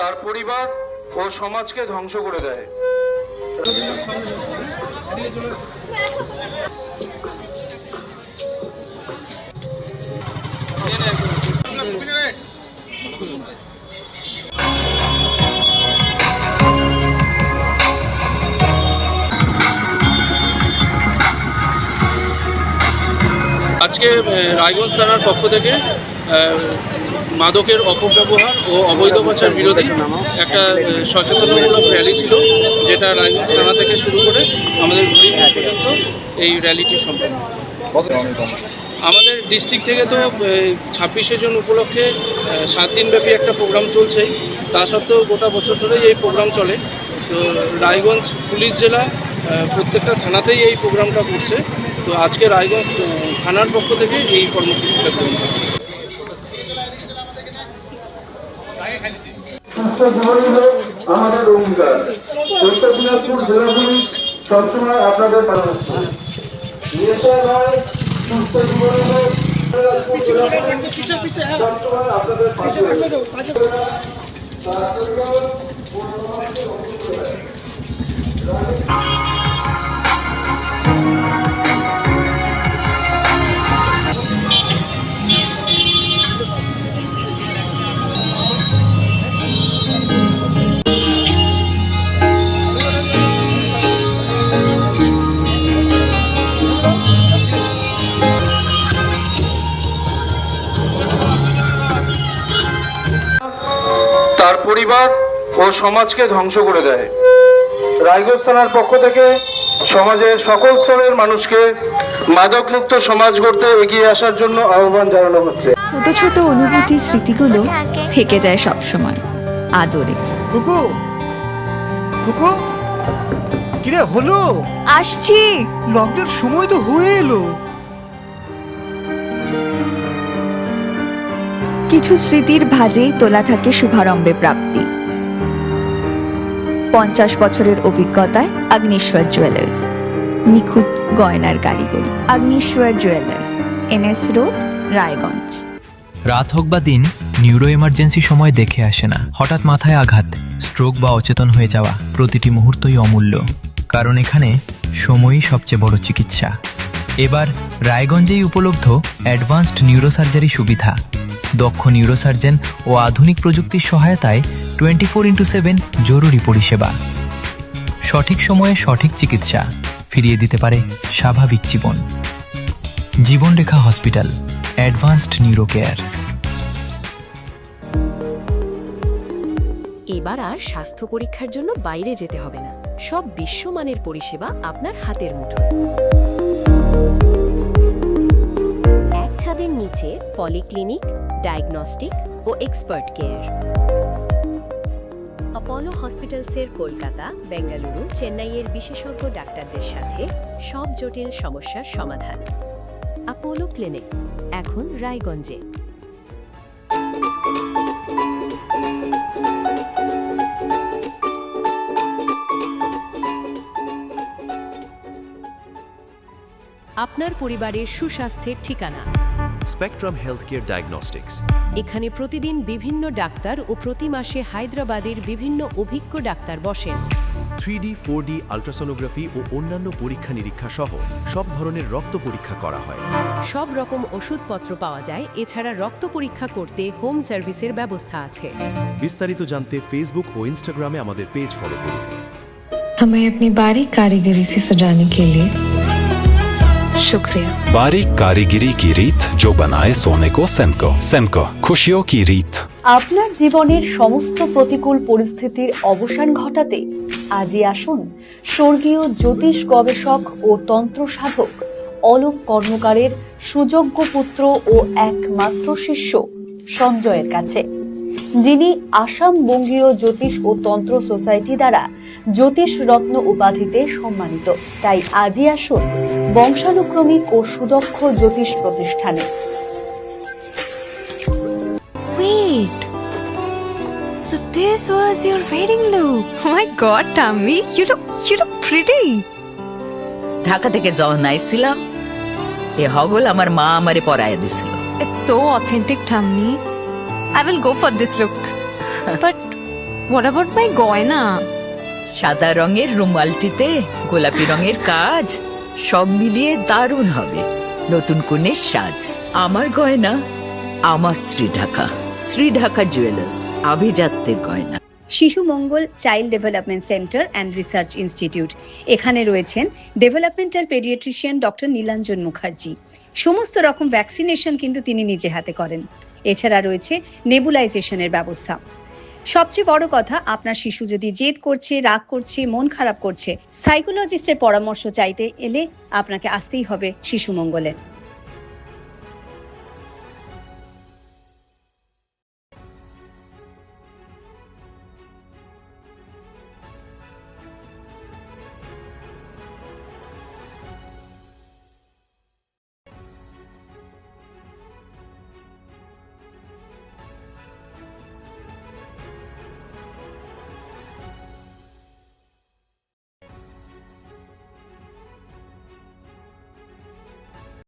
তার পরিবার ও সমাজকে ধ্বংস করে দেয়। আজকে রায়গঞ্জ থানার পক্ষ থেকে মাদকের অপব্যবহার ও অবৈধ পাচার বিরোধী একটা সচেতনমূলক র্যালি ছিল, যেটা রায়গঞ্জ থানা থেকে শুরু করে আমাদের ঘড়ি পর্যন্ত এই র্যালিটি সম্পন্ন। আমাদের ডিস্ট্রিক্ট থেকে তো 26শে জুন উপলক্ষে 7 দিনব্যাপী একটা প্রোগ্রাম চলছেই। তা সত্ত্বেও গোটা বছর ধরেই এই প্রোগ্রাম চলে। তো রায়গঞ্জ পুলিশ জেলা প্রত্যেকটা থানাতেই এই প্রোগ্রামটা করছে। তো আজকে রায়গঞ্জ থানার পক্ষ থেকে এই কর্মসূচিটা গ্রহণ করা। আমাদের অঙ্গীকার উত্তর দিনাজপুর জেলা পুলিশ সবসময় আপনাদের পাশে সুস্থ জীবনে সবসময় আপনাদের পাশে। তার পরিবার ও সমাজকে ধ্বংস করে দেয়। রায়গঞ্জ থানার পক্ষ থেকে সমাজের সকল স্তরের মানুষকে মাদকমুক্ত সমাজ গড়তে এগিয়ে আসার জন্য আহ্বান জানানো হচ্ছে। ছোট ছোট অনুভূতি স্মৃতিগুলো থেকে যায় সব সময় আদরে। কুকু কুকু কিরে হলো? আসছি। লকডাউন সময় তো হয়ে এলো। কিছু স্মৃতির ভাজেই তোলা থাকে শুভারম্ভে প্রাপ্তি। 50 বছরের অভিজ্ঞতায় আগ্নেশ্বর জুয়েলার্স, নিখুঁত গয়নার কারিগরি। Agneshwar jewellers, NS road, Raiganj. রাত হোক বা দিন, নিউরো এমার্জেন্সি সময় দেখে আসে না। হঠাৎ মাথায় আঘাত, স্ট্রোক বা অচেতন হয়ে যাওয়া, প্রতিটি মুহূর্তই অমূল্য। কারণ এখানে সময়ই সবচেয়ে বড় চিকিৎসা। এবার রায়গঞ্জেই উপলব্ধ অ্যাডভান্সড নিউরোসার্জারি সুবিধা। দক্ষ নিউরোসার্জন ও আধুনিক প্রযুক্তির সহায়তায় 24x7 জরুরি পরিষেবা। সঠিক সময়ে সঠিক চিকিৎসা ফিরিয়ে দিতে পারে স্বাভাবিক জীবন। জীবনরেখা হসপিটাল, অ্যাডভান্সড নিউরো কেয়ার। এবার আর স্বাস্থ্য পরীক্ষার জন্য বাইরে যেতে হবে না। সব বিশ্বমানের পরিষেবা আপনার হাতের মুঠোয়। এক ছাদের নিচে পলিক্লিনিক, ডায়াগনস্টিক ও এক্সপার্ট কেয়ার। অপোলো হসপিটালসের কলকাতা, বেঙ্গালুরু, চেন্নাইয়ের বিশেষজ্ঞ ডাক্তারদের সাথে সব জটিল সমস্যার সমাধান। অপোলো ক্লিনিক এখন রায়গঞ্জে। আপনার পরিবারের সুস্বাস্থ্যের ঠিকানা স্পেকট্রাম হেলথকেয়ার ডায়াগনস্টিক্স। এখানে প্রতিদিন বিভিন্ন ডাক্তার ও প্রতি মাসে হায়দ্রাবাদের বিভিন্ন অভিজ্ঞ ডাক্তার বসেন। 3D, 4D আল্ট্রাসোনোগ্রাফি ও অন্যান্য পরীক্ষা নিরীক্ষা সহ সব ধরনের রক্ত পরীক্ষা করা হয়। সব রকম ওষুধপত্র পাওয়া যায়। এছাড়া রক্ত পরীক্ষা করতে হোম সার্ভিসের ব্যবস্থা আছে। বিস্তারিত জানতে ফেসবুক ও ইনস্টাগ্রামে আমাদের পেজ ফলো করুন। हमें अपनी बारीक कारीगरी से सजाने के लिए शुक्रिया। बारीक कारीगरी की रीत जो बनाए सोने को सेनको। सेनको, खुशियों की रीत। আপনার জীবনের সমস্ত প্রতিকূল পরিস্থিতির অবসান ঘটাতে আজই আসুন স্বর্গীয় জ্যোতিষ গবেষক ও তন্ত্র সাধক অলোক কর্মকারের সুযোগ্য পুত্র ও একমাত্র শিষ্য সঞ্জয়ের কাছে, যিনি আসাম বঙ্গীয় জ্যোতিষ ও তন্ত্র সোসাইটি দ্বারা জ্যোতিষ রত্ন উপাধিতে সম্মানিত। তাই আজই আসুন বংশানুক্রমিক ও সুদক্ষ জ্যোতিষ প্রতিষ্ঠানে। Wait. So this was your wedding look. Oh my god, Tammy, you look pretty. Dhaka থেকে যখন আইছিলাম এ হগল আমার মা আমারে পরায় দিছিল। It's so authentic, Tammy. I will go for this look. But What about my গয়না? সাদা রঙের রুমালটিতে গোলাপি রঙের কাজ, সব মিলিয়ে দারুণ হবে নতুন কনের সাজ। আমার গয়না, আমার শ্রী ঢাকা জুয়েলার্স, আভিজাত্যের গয়না। Shishu Mangal child development centre and research institute, এখানে রয়েছেন developmental paediatrician doctor Nilanjan Mukherjee. সমস্ত রকম ভ্যাকসিনেশন কিন্তু তিনি নিজে হাতে করেন। এছাড়া রয়েছে নেবুলাইজেশনের ব্যবস্থা। সবচেয়ে বড় কথা, আপনার শিশু যদি জেদ করছে, রাগ করছে, মন খারাপ করছে, সাইকোলজিস্টের পরামর্শ চাইতে এলে আপনাকে আসতেই হবে শিশু মঙ্গলে।